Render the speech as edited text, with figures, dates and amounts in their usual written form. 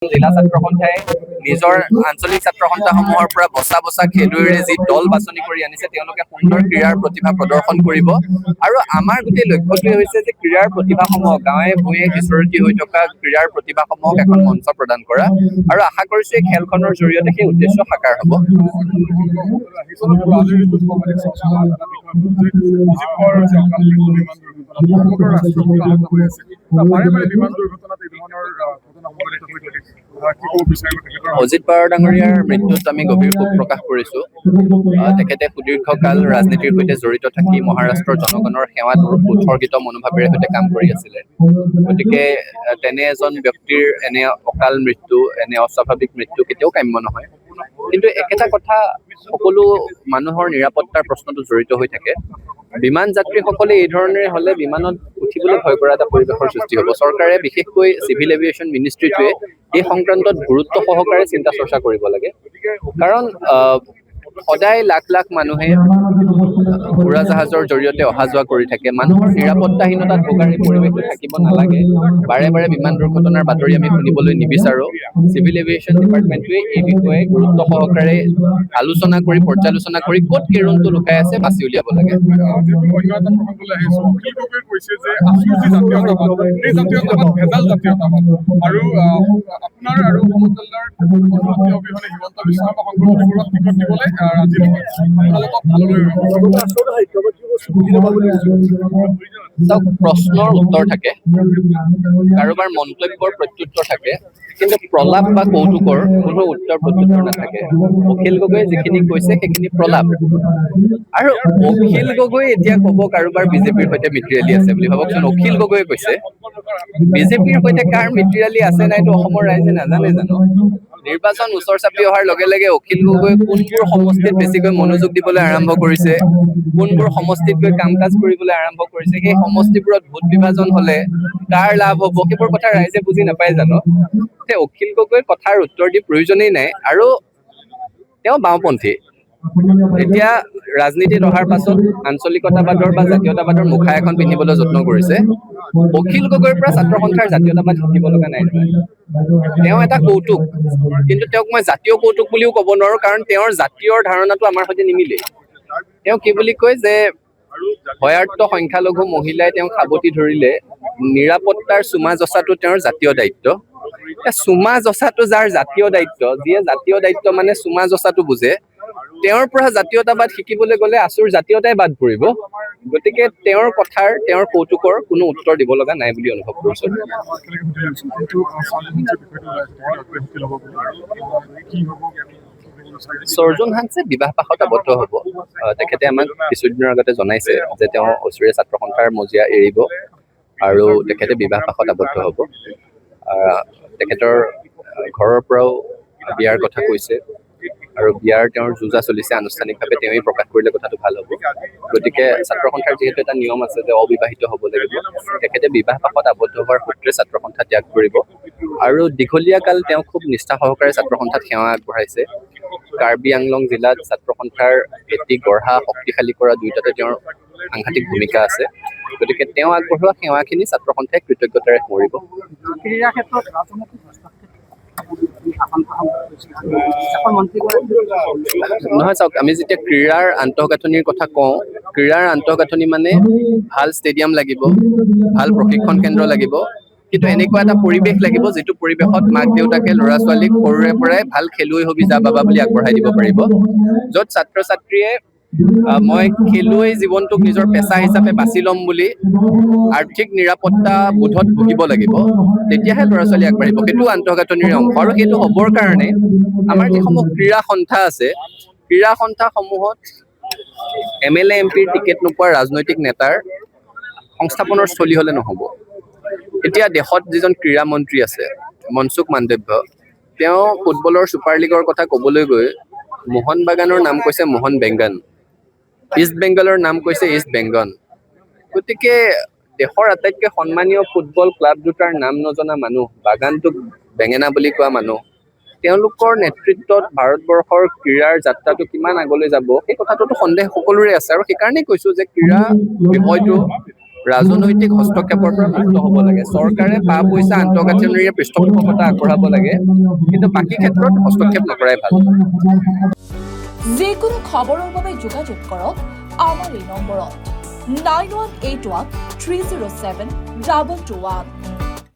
জিলা ছাত্ৰ সন্থাই নিজৰ আঞ্চলিক ছাত্ৰ সন্থাসমূহৰ পৰা বচা বচা খেলুৱৈৰে যি দল বাছনি কৰি আনিছে তেওঁলোকে সুন্দৰ ক্ৰীড়াৰ প্ৰতিভা প্ৰদৰ্শন কৰিব আৰু আমাৰ গোটেই লক্ষ্যটোৱে হৈছে যে ক্ৰীড়াৰ প্ৰতিভাসমূহ গাঁৱে ভূঞে সিঁচৰতি হৈ থকা ক্ৰীড়াৰ প্ৰতিভাসমূহক এখন মঞ্চ প্ৰদান কৰা আৰু আশা কৰিছো এই খেলখনৰ জৰিয়তে সেই উদ্দেশ্য সাকাৰ হ'ব। অজিত পাৱাৰ ডাঙৰীয়াৰ মৃত্যুত আমি গভীৰ শোক প্ৰকাশ কৰিছো। তেখেতে সুদীৰ্ঘকাল ৰাজনীতিৰ সৈতে জড়িত থাকি মহাৰাষ্ট্ৰৰ জনগণৰ সেৱাত উৎসৰ্গিত মনোভাৱেৰে সৈতে কাম কৰি আছিলে। গতিকে তেনে এজন ব্যক্তিৰ এনে অকাল মৃত্যু, এনে অস্বাভাৱিক মৃত্যু কেতিয়াও কাম্য নহয়। কিন্তু একেটা কথা সকলো মানুহৰ নিৰাপত্তাৰ প্ৰশ্নটো জড়িত হৈ থাকে। বিমান যাত্ৰীসকলে এই ধৰণে হলে বিমানত উঠিবলৈ ভয় কৰা এটা পৰিৱেশৰ সৃষ্টি হ'ব। চৰকাৰে বিশেষকৈ চিভিল এভিয়েশ্যন মিনিষ্ট্ৰীটোৱে এই সংক্ৰান্তত গুৰুত্ব সহকাৰে চিন্তা চৰ্চা কৰিব লাগে। কাৰণ সদায় লাখ লাখ মানুহে উৰাজাহাজৰ জৰিয়তে অহা যোৱা কৰি থাকে। মানুহৰ নিৰাপত্তাহীনতাত ভোগাৰ এই পৰিৱেশটো থাকিব নালাগে। বাৰে বাৰে বিমান দুৰ্ঘটনাৰ বাতৰি আমি শুনিবলৈ নিবিচাৰো। চিভিল এভিয়েশ্যন ডিপাৰ্টমেণ্টটোৱে এই বিষয়ে গুৰুত্ব সহকাৰে আলোচনা কৰি পৰ্যালোচনা কৰি ক'ত কেৰুণটো লুকাই আছে বাছি উলিয়াব লাগে। প্ৰশ্নৰ উত্তৰ থাকে, কাৰোবাৰ মন্তব্যৰ প্ৰত্যুত্তৰ থাকে, কিন্তু প্ৰলাপ বা কৌতুকৰ কোনো উত্তৰ প্ৰত্যুত্তৰ নাথাকে। অখিল গগৈয়ে যিখিনি কৈছে সেইখিনি প্ৰলাপ। আৰু অখিল গগৈ এতিয়া কব কাৰোবাৰ বিজেপিৰ সৈতে মিত্ৰালি আছে বুলি। ভাবকচোন, অখিল গগৈয়ে কৈছে বিজেপিৰ সৈতে কাৰ মিত্ৰালি আছে নাইতো অসমৰ ৰাইজে নাজানে জানো? নিৰ্বাচন ওচৰ চাপি অহাৰ লগে লগে অখিল গগৈ কোনবোৰ সমষ্টিত বেছিকৈ মনোযোগ দিবলৈ আৰম্ভ কৰিছে, কোনবোৰ সমষ্টিত গৈ কাম কাজ কৰিবলৈ আৰম্ভ কৰিছে, সেই সমষ্টিবোৰত ভোট বিভাজন হলে কাৰ লাভ হব সেইবোৰ কথা ৰাইজে বুজি নাপায় জানো? অখিল গগৈৰ কথাৰ উত্তৰ দি প্ৰয়োজনেই নাই। আৰু তেওঁ বাওঁপন্থী। এতিয়া ৰাজনীতিত অহাৰ পাছত আঞ্চলিকতাবাদৰ বা জাতীয়তাবাদৰ মুখা এখন পিন্ধিবলৈ যত্ন কৰিছে। অখিল গগৈৰ পৰা ছাত্ৰ সন্থাৰ জাতীয়তাবাদ শিকিব লগা নাই নহয়। তেওঁ এটা কৌতুক, কিন্তু তেওঁক মই জাতীয় কৌতুক বুলিও ক'ব নোৱাৰো, কাৰণ তেওঁৰ জাতীয়ৰ ধাৰণাটো আমাৰ সৈতে নিমিলে। তেওঁ কি বুলি কয় যে ভয়াৰ্থ সংখ্যালঘু মহিলাই তেওঁক সাৱটি ধৰিলে নিৰাপত্তাৰ চুমা জচাটো তেওঁৰ জাতীয় দায়িত্ব। চুমা জচাটো যাৰ জাতীয় দায়িত্ব, যিয়ে জাতীয় দায়িত্ব মানে চুমা জচাটো বুজে, তেওঁৰ পৰা জাতীয়তাবাদ শিকিবলৈ গলে আচুৰ জাতীয়তাই বাদ পৰিব। গতিকে তেওঁৰ কথাৰ, তেওঁৰ কৌতুকৰ কোনো উত্তৰ দিব লগা নাই বুলি অনুভৱ কৰিছো। সৰ্জন হানছে বিবাহ পাশত আবদ্ধ হব। তেখেতে আমাক কিছুদিনৰ আগতে জনাইছে যে তেওঁ ওচৰীয়া ছাত্ৰ সন্থাৰ মজিয়া এৰিব আৰু তেখেতে বিবাহ পাশত আবদ্ধ হব। তেখেতৰ ঘৰৰ পৰাও বিয়াৰ কথা কৈছে আৰু বিয়াৰ তেওঁৰ যোজা চলিছে। আনুষ্ঠানিকভাৱে তেওঁই প্ৰকাশ কৰিলে কথাটো ভাল হ'ব। গতিকে ছাত্ৰ সন্থাৰ যিহেতু এটা নিয়ম আছে যে অবিবাহিত হ'ব লাগিব, তেখেতে বিবাহ পাশত আবদ্ধ হোৱাৰ সূত্ৰে ছাত্ৰ সন্থা ত্যাগ কৰিব। আৰু দীঘলীয়া কাল তেওঁ খুব নিষ্ঠা সহকাৰে ছাত্ৰ সন্থাত সেৱা আগবঢ়াইছে। কাৰ্বি আংলং জিলাত ছাত্ৰ সন্থাৰ ভেটি গঢ়া, শক্তিশালী কৰা দুয়োটাতে তেওঁৰ সাংঘাতিক ভূমিকা আছে। গতিকে তেওঁ আগবঢ়োৱা সেৱাখিনি ছাত্ৰ সন্থাই কৃতজ্ঞতাৰে সোঁৱৰিব। নহয়, চাওক, আমি যেতিয়া ক্ৰীড়াৰ আন্তঃগাঁথনিৰ কথা কওঁ, ক্ৰীড়াৰ আন্তঃগাঁথনি মানে ভাল ষ্টেডিয়াম লাগিব, ভাল প্ৰশিক্ষণ কেন্দ্ৰ লাগিব, কিন্তু এনেকুৱা এটা পৰিৱেশ লাগিব যিটো পৰিৱেশত মাক দেউতাকে ল'ৰা ছোৱালীক সৰুৰে পৰাই ভাল খেলুৱৈ হবি যা বাবা বুলি আগবঢ়াই দিব পাৰিব। য'ত ছাত্ৰ ছাত্ৰীয়ে মই খেলুৱৈ জীৱনটোক নিজৰ পেচা হিচাপে বাছি ল'ম বুলি আৰ্থিক নিৰাপত্তা বোধত ভুগিব লাগিব, তেতিয়াহে ল'ৰা ছোৱালী আগবাঢ়িব। সেইটো আন্তঃগাঁথনিৰ অংশ। আৰু সেইটো হ'বৰ কাৰণে আমাৰ যিসমূহ ক্ৰীড়া সন্থা আছে, ক্ৰীড়া সন্থাসমূহত MLA MPৰ টিকেট নোপোৱা ৰাজনৈতিক নেতাৰ সংস্থাপনৰ স্থলী হলে নহব। এতিয়া দেশত যিজন ক্ৰীড়া মন্ত্ৰী আছে মনসুখ মাণ্ডব্য, তেওঁ ফুটবলৰ ছুপাৰ লীগৰ কথা কবলৈ গৈ মোহন বাগানৰ নাম কৈছে মোহন বেংগান, ইষ্ট বেংগলৰ নাম কৈছে ইষ্ট বেংগন। গতিকে দেশৰ আটাইতকৈ সন্মানীয় ফুটবল ক্লাব দুটাৰ নাম নজনা মানুহ, বাগানটোক বেঙেনা বুলি কোৱা মানুহ, তেওঁলোকৰ নেতৃত্বত ভাৰতবৰ্ষৰ ক্ৰীড়াৰ যাত্ৰাটো কিমান আগলৈ যাব সেই কথাটোতো সন্দেহ সকলোৰে আছে। আৰু সেইকাৰণেই কৈছো যে ক্ৰীড়া বিষয়টো ৰাজনৈতিক হস্তক্ষেপৰ পৰা মুক্ত হ'ব লাগে। চৰকাৰে পা পইচা আন্তঃগাঁথনিৰে পৃষ্ঠপোষকতা আগবঢ়াব লাগে, কিন্তু বাকী ক্ষেত্ৰত হস্তক্ষেপ নকৰাই ভাল। যিকোনো খবৰৰ বাবে যোগাযোগ কৰক আমাৰ এই নম্বৰত 9181 307 2221।